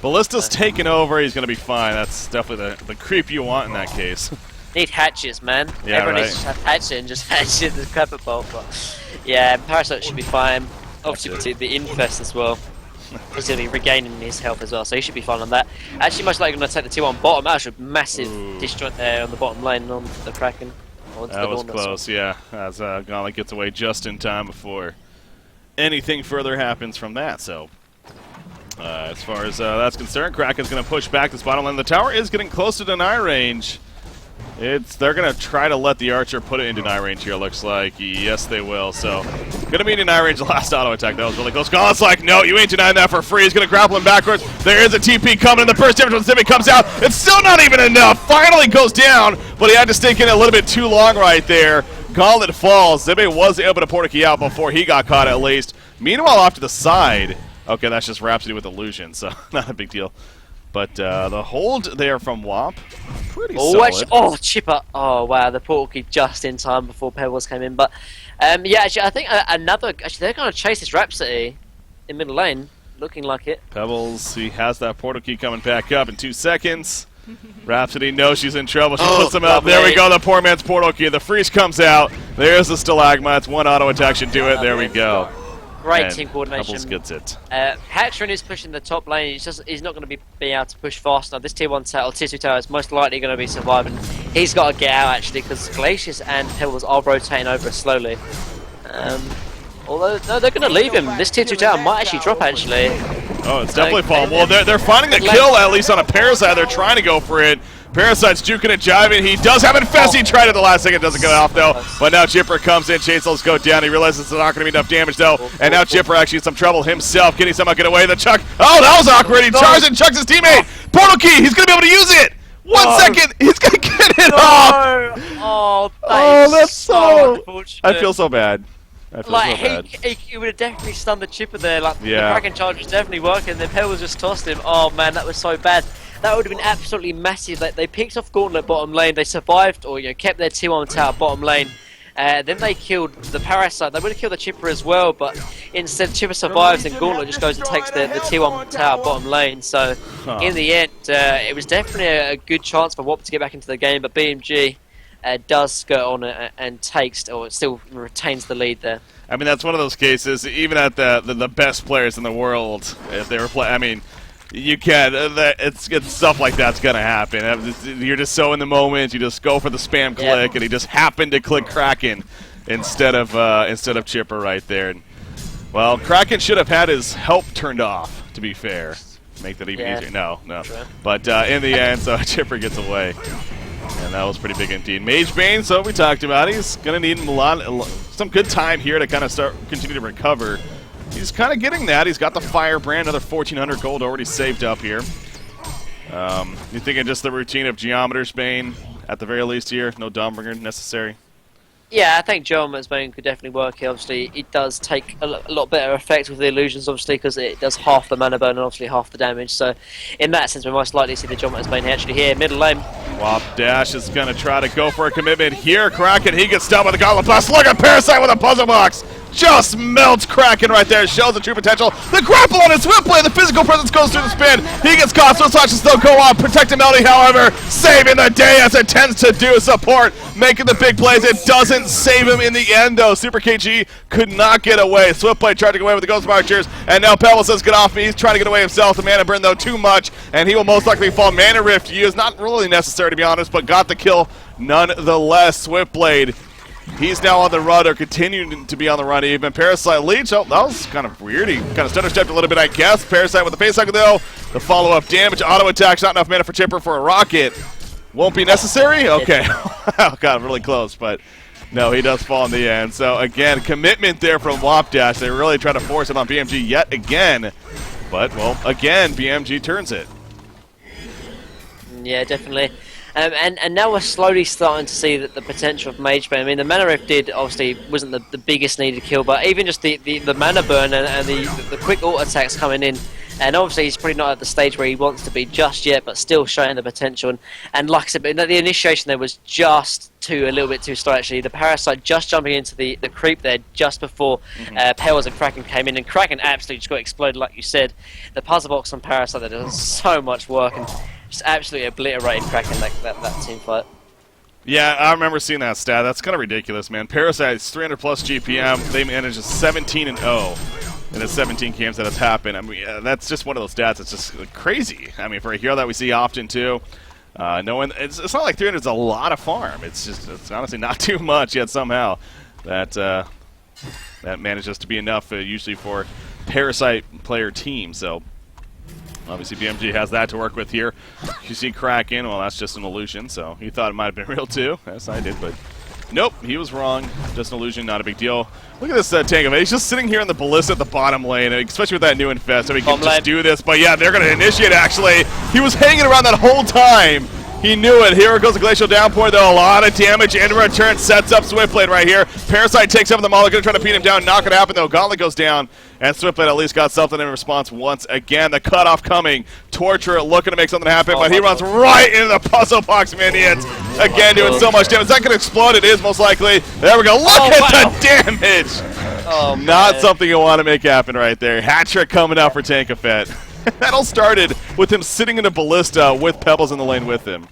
Ballista's taking over. He's going to be fine. That's definitely the creep you want in that case. Need hatches, man. Yeah, everyone needs to have hatches and just hatch in the carpet bolt. But yeah, Parasite should be fine. Obviously, the Infest as well. He's going to be regaining his health as well, so he should be fine on that. Actually, most likely going to take the T1 bottom. Actually, massive disjoint there on the bottom lane on the Kraken. That was close, yeah. As Gauntlet gets away just in time before anything further happens from that. So, as far as that's concerned, Kraken's going to push back this bottom lane. The tower is getting close to deny range. They're going to try to let the Archer put it in deny range here, looks like. Yes, they will. So, going to be in deny range the last auto attack. That was really close. Gauntlet's like, no, you ain't denying that for free. He's going to grapple him backwards. There is a TP coming, and the burst damage when Zibby comes out. It's still not even enough. Finally goes down, but he had to stink in a little bit too long right there. Gauntlet falls. Zibby was able to portal key out before he got caught at least. Meanwhile, off to the side. Okay, that's just Rhapsody with Illusion, so not a big deal. But the hold there from WOP, pretty solid. Chipper. Oh, wow, the portal key just in time before Pebbles came in. But, yeah, actually, I think they're going to chase this Rhapsody in middle lane, looking like it. Pebbles, he has that portal key coming back up in 2 seconds. Rhapsody knows she's in trouble. She puts him up. There we go, the poor man's portal key. The freeze comes out. There's the Stalagmites. One auto attack should do it. There we go. Great team coordination. Pebbles gets it. Haxerin is pushing the top lane. He's not going to be able to push fast enough. This tier 1 tower, tier 2 tower is most likely going to be surviving. He's got to get out actually because Glacius and Pebbles are rotating over slowly. Although, no, they're going to leave him. This tier 2 tower might actually drop, actually. Oh, it's definitely falling. Well, they're finding the kill, at least on a Parasite. They're trying to go for it. Parasite's juking and jiving. He does have Infest. He tried at the last second. Doesn't go off, though. But now Chipper comes in. Chainsaws go down. He realizes it's not going to be enough damage, though. And now Chipper actually in some trouble himself. Can he somehow get away? The Chuck. Oh, that was awkward. He charges and chucks his teammate. Portal key. He's going to be able to use it. 1 second. He's going to get it off. Oh, that's so unfortunate. I feel so bad. I feel Like, so bad. he would have definitely stunned the Chipper there. Like, Yeah. the Kraken charge was definitely working. The Pebbles just tossed him. Oh, man, that was so bad. That would have been absolutely massive. They picked off Gauntlet bottom lane. They survived, or kept their T1 tower bottom lane. Then they killed the Parasite. They would have killed the Chipper as well, but instead Chipper survives and Gauntlet just goes and takes the T1 tower bottom lane. So in the end, it was definitely a good chance for WOP to get back into the game, but BMG does skirt on it and takes, or still retains the lead there. I mean, that's one of those cases, even at the best players in the world, if they were playing, I mean, you can't, it's stuff like that's going to happen. You're just so in the moment, you just go for the spam click, and he just happened to click Kraken instead of Chipper right there. And, well, Kraken should have had his help turned off, to be fair. Make that even easier. No. True. But in the end, so Chipper gets away. And that was pretty big indeed. Mage Bane, so we talked about, he's going to need some good time here to kind of continue to recover. He's kind of getting that. He's got the Firebrand, another 1,400 gold already saved up here. You're thinking just the routine of Geometer's Bane at the very least here? No Dawnbringer necessary? Yeah, I think Geometer's Bane could definitely work here. Obviously, it does take a lot better effect with the illusions, obviously, because it does half the mana burn and obviously half the damage. So, in that sense, we're most likely to see the Geometer's Bane actually here. Middle lane. WOP Dash is going to try to go for a commitment here. Kraken, he gets stunned with a Gauntlet Blast. Look at Parasite with a puzzle box. Just melts Kraken right there. Shows the true potential. The grapple on his whip play. The physical presence goes through the spin. He gets caught. So slashes still go on. Protecting Melody, however, saving the day as it tends to do. Support making the big plays. It doesn't save him in the end, though. Super KG could not get away. Swift play tried to get away with the Ghost Marchers. And now Pebble says, get off me. He's trying to get away himself. The mana burn, though, too much. And he will most likely fall. Mana Rift used. Not really necessary, to be honest, but got the kill nonetheless. Swiftblade. He's now on the run, or continuing to be on the run even. Parasite leech. Oh, that was kind of weird. He kind of stutter stepped a little bit, I guess. Parasite with the face cycle, though. The follow-up damage. Auto attack's not enough mana for Chipper for a rocket. Won't be necessary? Okay. Oh, God, really close, but no, he does fall in the end. So, again, commitment there from WOP Dash. They really try to force it on BMG yet again. But, well, again, BMG turns it. Yeah, definitely. And now we're slowly starting to see that the potential of Mage Bane. I mean, the mana rift obviously wasn't the biggest needed kill, but even just the mana burn and the quick auto attacks coming in, and obviously he's probably not at the stage where he wants to be just yet, but still showing the potential. And like I said, the initiation there was just a little bit too slow actually. The Parasite just jumping into the creep there just before Pales and Kraken came in, and Kraken absolutely just got exploded like you said. The puzzle box on Parasite that does so much work and just absolutely obliterated Kraken that team fight. Yeah, I remember seeing that stat. That's kind of ridiculous, man. Parasite's 300 plus GPM. They managed 17-0 in the 17 games that has happened. I mean, that's just one of those stats. It's just crazy. I mean, for a hero that we see often too. No one. It's not like 300 is a lot of farm. It's honestly not too much yet somehow that manages to be enough usually for Parasite player team. So. Obviously, BMG has that to work with here. You see Kraken, well, that's just an illusion, so he thought it might have been real too. Yes, I did, but nope, he was wrong. Just an illusion, not a big deal. Look at this tank of it. He's just sitting here in the Ballista at the bottom lane, especially with that new infest, so he can just do this. But yeah, they're going to initiate, actually. He was hanging around that whole time. He knew it. Here goes a Glacial Downpour, though. A lot of damage in return. Sets up Swiftblade right here. Parasite takes up the Maul. They're going to try to beat him down. Not going to happen, though. Gauntlet goes down. And Swiftblade at least got something in response once again. The cutoff coming. Torture looking to make something happen, but he runs right into the puzzle box minions. Again, doing so much damage. Is that going to explode? It is, most likely. There we go. Look at the damage. Oh, not something you want to make happen right there. Hat trick coming out for Tankafet. That all started with him sitting in a Ballista with Pebbles in the lane with him.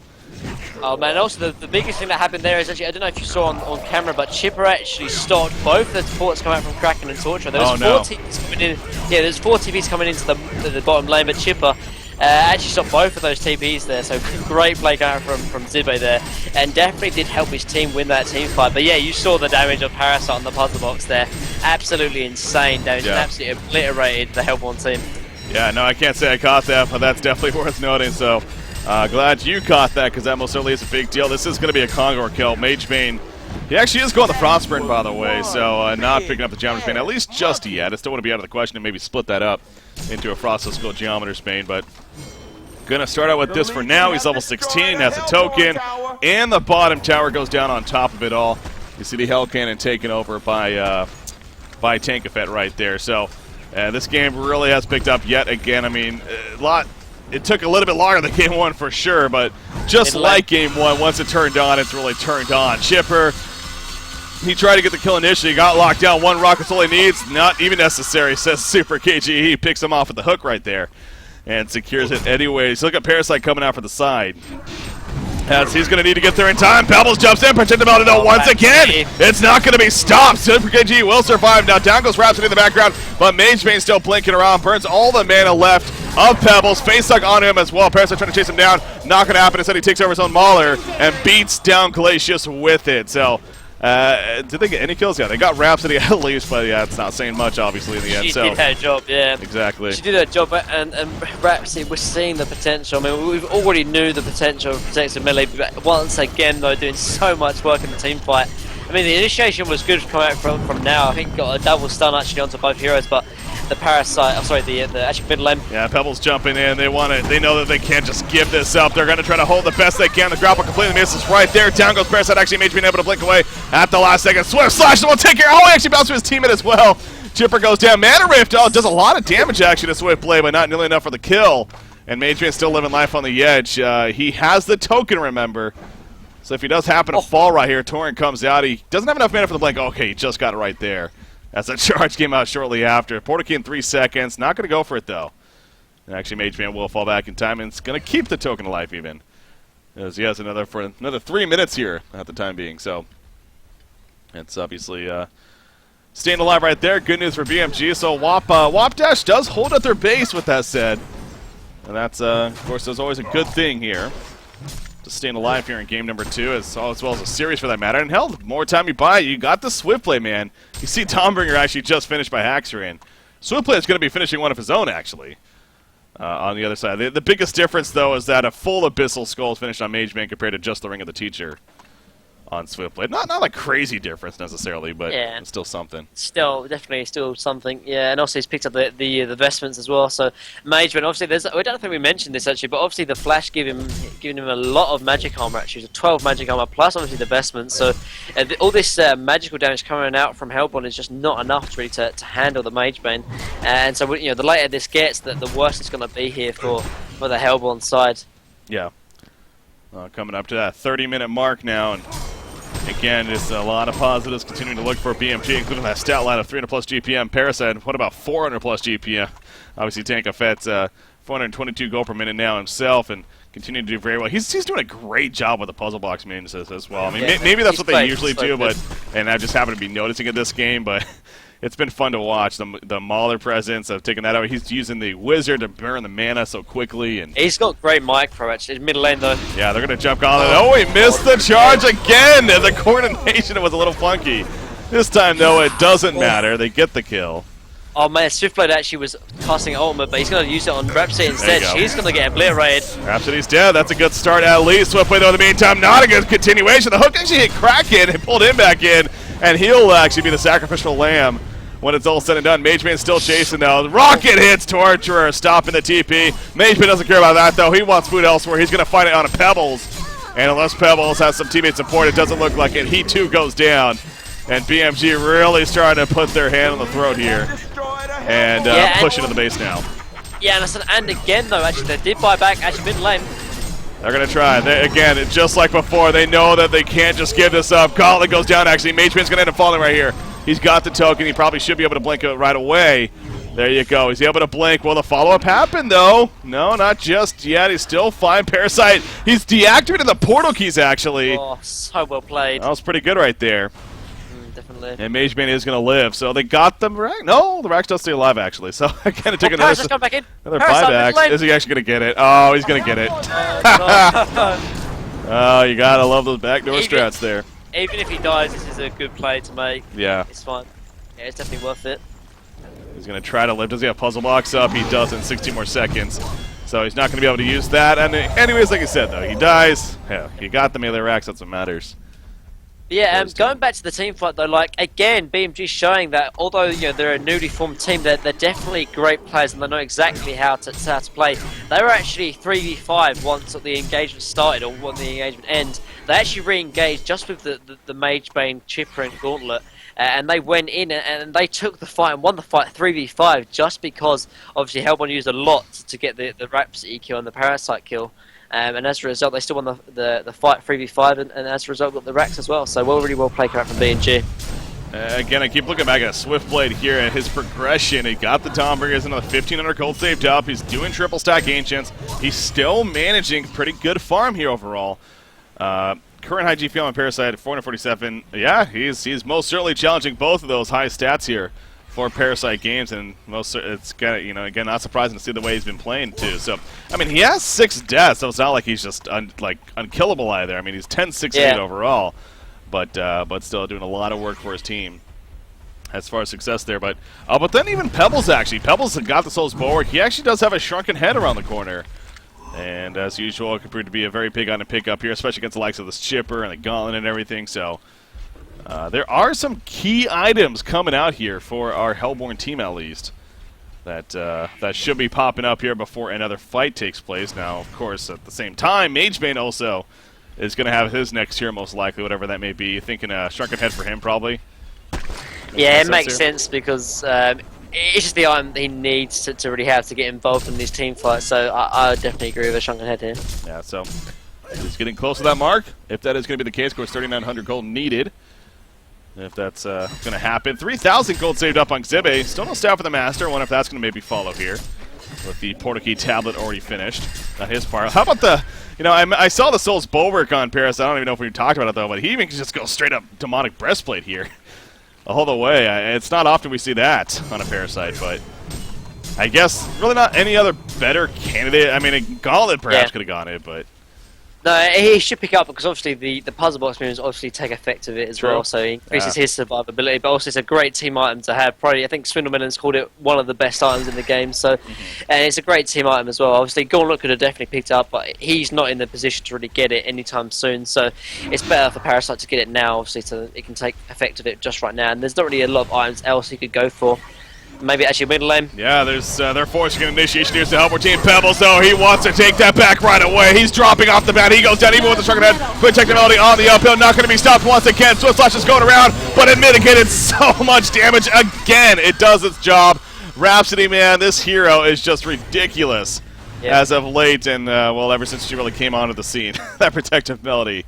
Oh man, also the biggest thing that happened there is actually, I don't know if you saw on camera, but Chipper actually stopped both the supports coming out from Kraken and Torture. There was four TVs coming in. Yeah, there's 4 TVs coming into the bottom lane, but Chipper actually stopped both of those TPs there, so great play going from Zibbe there, and definitely did help his team win that team fight. But yeah, you saw the damage of Parasite on the puzzle box there, absolutely insane damage. Yeah. And absolutely obliterated the Hellborn team. Yeah, no, I can't say I caught that, but that's definitely worth noting. So glad you caught that, because that most certainly is a big deal. This is going to be a Conqueror kill. Magebane, he actually is going the Frostburn, by the way, so not picking up the Geometer's Bane, at least just yet. I still want to be out of the question and maybe split that up into a Frostless Skull Geometer's Bane, but going to start out with this for now. He's level 16, has a token, and the bottom tower goes down on top of it all. You see the Hell Cannon taken over by Tankafet right there. So this game really has picked up yet again. I mean, it took a little bit longer than Game 1 for sure, but just like Game 1, once it turned on, it's really turned on. Chipper, he tried to get the kill initially, got locked down. One rocket's all he needs, not even necessary, says Super KG. He picks him off with the hook right there and secures it anyways. Look at Parasite coming out for the side. As he's going to need to get there in time. Pebbles jumps in, projectile out once again. It's not going to be stopped. Super KG will survive. Now down goes Rhapsody in the background, but Magebane still blinking around. Burns all the mana left of Pebbles. Face suck on him as well. Parasite trying to chase him down. Not going to happen. Instead, he takes over his own Mauler and beats down Glacius with it. So, did they get any kills? Yeah, they got Rhapsody at least, but yeah, it's not saying much, obviously, in the end. She did her job, yeah. Exactly. She did her job, and Rhapsody, we're seeing the potential. I mean, we've already knew the potential of protecting melee, but once again, though, doing so much work in the team fight. I mean, the initiation was good coming out from now. I think got a double stun actually onto both heroes, but the Parasite, the actually mid lane. Yeah, Pebbles jumping in. They want it. They know that they can't just give this up. They're going to try to hold the best they can. The grapple completely misses right there. Down goes Parasite. Actually, Mage being able to blink away at the last second. Swift slash will take care. Oh, he actually bounced to his teammate as well. Chipper goes down. Mana Rift. Oh, does a lot of damage actually to Swift Blade, but not nearly enough for the kill. And Mageman still living life on the edge. He has the token, remember. So if he does happen to fall right here, Torrent comes out. He doesn't have enough mana for the blink. Okay, he just got it right there. As the charge came out shortly after. Portakey in 3 seconds. Not going to go for it, though. And actually, Mageman will fall back in time, and it's going to keep the token alive, even. As he has another 3 minutes here at the time being. So it's obviously staying alive right there. Good news for BMG. So WOP Dash does hold at their base, with that said. And that's, of course, there's always a good thing here. Just staying alive here in game number 2, as well as a series for that matter. And hell, the more time you buy, you got the Swift Play, man. You see Tombringer actually just finished by Haxorin. Swift Play is going to be finishing one of his own, actually, on the other side. The biggest difference, though, is that a full Abyssal Skull is finished on Mageman compared to just the Ring of the Teacher on Swift Blade. Not a crazy difference necessarily, but yeah, it's still something. Definitely still something. Yeah, and also he's picked up the vestments as well. So Mageman, obviously, I don't think we mentioned this actually, but obviously the Flash giving him a lot of magic armor. Actually, so 12 magic armor plus obviously the vestments. So all this magical damage coming out from Hellborn is just not enough really to handle the Magebane. And so the later this gets, the worse it's going to be here for the Hellborn side. Yeah. Coming up to that 30-minute mark now, and again, just a lot of positives continuing to look for BMG, including that stat line of 300 plus GPM. Parasite, what about 400 plus GPM? Obviously, Tankafet's 422 gold per minute now himself, and continuing to do very well. He's doing a great job with the puzzle box mains as well. I mean, yeah, maybe that's what they usually do, and I just happen to be noticing it this game, but it's been fun to watch. The Mauler presence of taking that out. He's using the Wizard to burn the mana so quickly. And he's got great micro, actually. Mid lane, though. Yeah, they're going to jump on it. Oh, he missed the charge again! The coordination was a little funky. This time, though, it doesn't matter. They get the kill. Oh, man, Swiftblade actually was casting ultimate, but he's going to use it on Rhapsody instead. She's going to get obliterated. Rhapsody's dead. That's a good start at least. Swiftblade, though, in the meantime, not a good continuation. The hook actually hit Kraken and pulled him back in, and he'll actually be the sacrificial lamb when it's all said and done. Mageman's still chasing, though. Rocket hits Torturer, stopping the TP. Mageman doesn't care about that, though. He wants food elsewhere. He's going to find it on a Pebbles. And unless Pebbles has some teammate support, it doesn't look like it. He, too, goes down. And BMG really starting to put their hand on the throat here. And push into the base now. Yeah, and again, though, actually, they did buy back actually mid lane. They're going to try. Again, just like before, they know that they can't just give this up. Gauntlet goes down, actually. Mageman's going to end up falling right here. He's got the token. He probably should be able to blink it right away. There you go. He's able to blink. Will the follow-up happen, though? No, not just yet. He's still fine. Parasite, he's deactivated the portal keys, actually. Oh, so well played. That was pretty good right there. Definitely. And Mageman is going to live. So they got the rack. No, the rack's still stay alive, actually. So I kind of took another buyback. Is he actually going to get it? Oh, he's going to get it. Oh, you got to love those backdoor strats there. Even if he dies, this is a good play to make. Yeah. It's fine. Yeah, it's definitely worth it. He's going to try to lift. Does he have puzzle box up? He doesn't. 16 more seconds. So he's not going to be able to use that. And anyways, like I said, though, he dies. Hell, he got the melee racks. That's what matters. Yeah, going back to the team fight though, like again, BMG showing that although they're a newly formed team, they're definitely great players and they know exactly how to play. They were actually 3v5 once the engagement started or when the engagement ends. They actually re-engaged just with the Mage Bane, Chipper, and Gauntlet. And they went in and they took the fight and won the fight 3v5 just because obviously Hellborn used a lot to get the Rhapsody kill and the Parasite kill. And as a result, they still won the fight 3v5 and as a result got the racks as well. So really well played out from BMG. Again, I keep looking back at Swiftblade here and his progression. He got the Dawnbreakers, another 1,500 gold saved up. He's doing triple stack Ancients. He's still managing pretty good farm here overall. Current high GP on Parasite at 447. Yeah, he's most certainly challenging both of those high stats here for Parasite games, and it's kind of, again, not surprising to see the way he's been playing too. So, I mean, he has 6 deaths, so it's not like he's just unkillable either. I mean, he's 10-6-8 overall, but still doing a lot of work for his team as far as success there. But then even Pebbles Pebbles got the Soul's Bulwark. He actually does have a shrunken head around the corner. And as usual, it could prove to be a very big item pick up here, especially against the likes of the Chipper and the Gauntlet and everything. So there are some key items coming out here for our Hellborn team, at least, that should be popping up here before another fight takes place. Now, of course, at the same time, Magebane also is going to have his next here, most likely, whatever that may be. You're thinking a shrunken head for him, probably? Yeah, it makes sense because it's just the item that he needs to really have to get involved in these team fights, so I definitely agree with a shrunken head here. Yeah, so he's getting close to that mark. If that is going to be the case, of course, 3,900 gold needed. If that's going to happen. 3,000 gold saved up on Xibe. Still no staff for the Master. I wonder if that's going to maybe follow here with the Portal-Key tablet already finished on his part. How about the, I saw the Soul's Bulwark on Paris. I don't even know if we talked about it, though, but he even can just go straight up Demonic Breastplate here. All the way. It's not often we see that on a Parasite, but I guess really not any other better candidate. I mean, a Gauntlet perhaps could have gone it, but... No, he should pick up because obviously the puzzle box moves obviously take effect of it as well, so he increases his survivability, but also it's a great team item to have. Probably, I think Swindlemillions called it one of the best items in the game, so and it's a great team item as well. Obviously, Gauntlet could have definitely picked it up, but he's not in the position to really get it anytime soon, so it's better for Parasite to get it now, obviously, so it can take effect of it just right now, and there's not really a lot of items else he could go for. Maybe actually middle lane. Yeah, they're forcing an initiation here to help our team. Pebbles, though, he wants to take that back right away. He's dropping off the bat. He goes down even with the shrunken head. Quick technology on the uphill. Not going to be stopped once again. Swift Slash is going around, but it mitigated so much damage again. It does its job. Rhapsody, man, this hero is just ridiculous as of late, and, well, ever since she really came onto the scene. That protective melody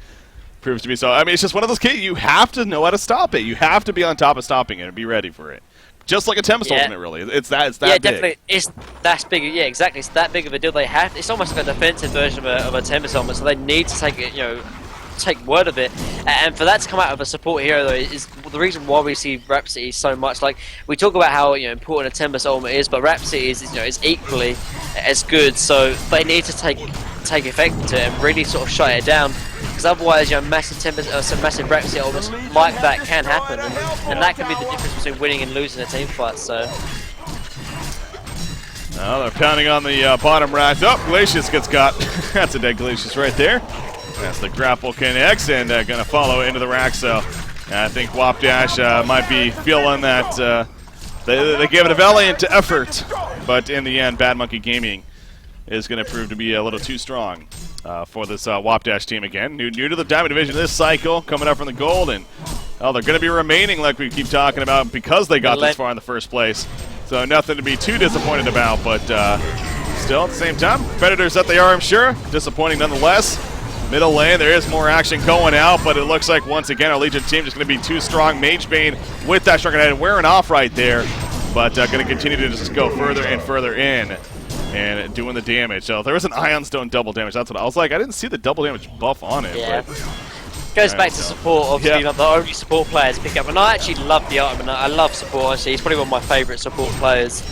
proves to be so. I mean, it's just one of those cases. You have to know how to stop it. You have to be on top of stopping it and be ready for it. Just like a Tempest Ultimate, really. It's that big. Definitely. It's that big. Yeah, exactly. It's that big of a deal. They have. It's almost like a defensive version of a Tempest Ultimate, so they need to take it. Take word of it. And for that to come out of a support hero, though, is the reason why we see Rhapsody so much. Like we talk about how important a Tempest Ultimate is, but Rhapsody is equally as good. So they need to take effect to it and really sort of shut it down. Because otherwise, massive Tempest, some massive Rhapsody ultimates like that can happen, and that can be the difference between winning and losing a team fight. So, well, they're pounding on the bottom rack. Oh, Glacius gets got. That's a dead Glacius right there. That's the grapple connects and going to follow into the rack. So, I think WOP Dash might be feeling that they gave it a valiant effort, but in the end, Bad Monkey Gaming is going to prove to be a little too strong for this WOP Dash team again. New to the Diamond Division this cycle, coming up from the Gold, and they're going to be remaining like we keep talking about because they got this far in the first place. So nothing to be too disappointed about, but still at the same time, Predators that they are, I'm sure, disappointing nonetheless. Middle lane, there is more action going out, but it looks like once again our Legion team is going to be too strong. Magebane with that shrunken head wearing off right there, but going to continue to just go further and further in. And doing the damage. So there was an Ion Stone double damage. That's what I was like. I didn't see the double damage buff on it. Yeah. But goes back to support. Obviously, not the only support players pick up. And I actually love the item. And I love support. Honestly, he's probably one of my favourite support players.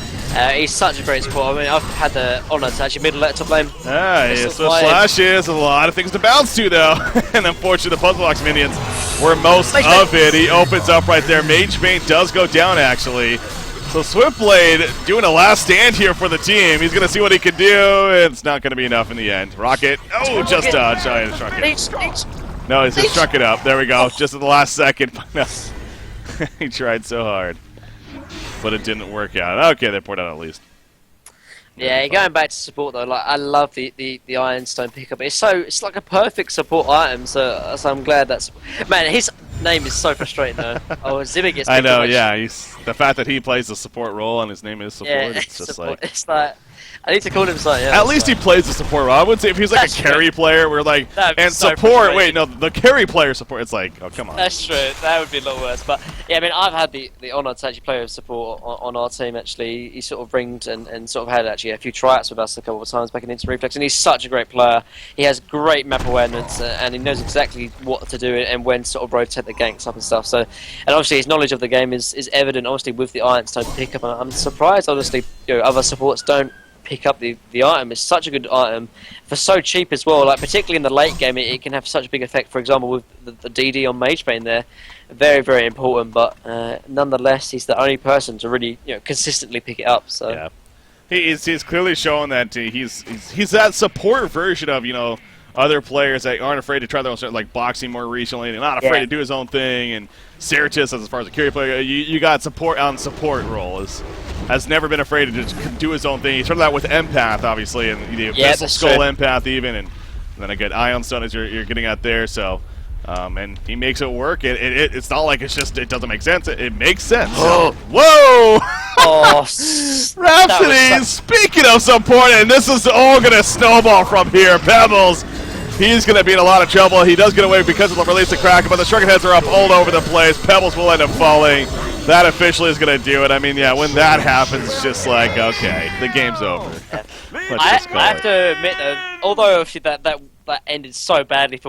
He's such a great support. I mean, I've had the honour to actually middle top lane. Yes, Swift Slash is a lot of things to bounce to, though. And unfortunately, the puzzle box minions where most Mage of Bane. it. He opens up right there. Mage Bane does go down, actually. So Swiftblade doing a last stand here for the team. He's going to see what he can do. It's not going to be enough in the end. Rocket. Oh, just dodged. Oh, he struck it. No, he just struck it up. There we go. Just at the last second. No. He tried so hard. But it didn't work out. Okay, they poured out at least. Yeah, going back to support though, like I love the Ironstone pickup. It's like a perfect support item. So I'm glad that's man. His name is so frustrating though. Oh, Zibby gets. I know. Yeah, the fact that he plays the support role and his name is support. Yeah, It's just support. like. It's like I need to call him something. Yeah, At least he plays the support role. I would say if he's like That's a carry player, we're like, That'd be and so support. Wait, frustrating. no, the carry player support. It's like, oh come on. That's true. That would be a lot worse. But yeah, I mean, I've had the honour to actually play with support on our team. Actually, he sort of ringed and sort of had actually a few tryouts with us a couple of times back in Instant Reflex, and he's such a great player. He has great map awareness and he knows exactly what to do and when to sort of rotate the ganks up and stuff. So, and obviously his knowledge of the game is evident. Obviously with the Ironstone pickup, and I'm surprised. Honestly, other supports don't pick up the item. It's such a good item for so cheap as well, like particularly in the late game it can have such a big effect. For example with the DD on Mage Bane there, very very important, but nonetheless he's the only person to really consistently pick it up. So Yeah, he's clearly showing that he's that support version of other players that aren't afraid to try their own, like Boxing more recently, and not afraid to do his own thing, and Certus as far as a carry player, you got support on support role has never been afraid to just do his own thing. He started that with Empath, obviously, and Vessel Skull Empath even, and then a good Ironstone as you're getting at there. So, and he makes it work. It's not like it doesn't make sense. It makes sense. Whoa! oh, Rhapsody, speaking of support, and this is all going to snowball from here. Pebbles, he's going to be in a lot of trouble. He does get away because of the release of Kraken, but the Shrunken Heads are up all over the place. Pebbles will end up falling. That officially is going to do it. I mean, yeah, when that happens, it's just like, okay, the game's over. I have to admit though, although obviously that ended so badly for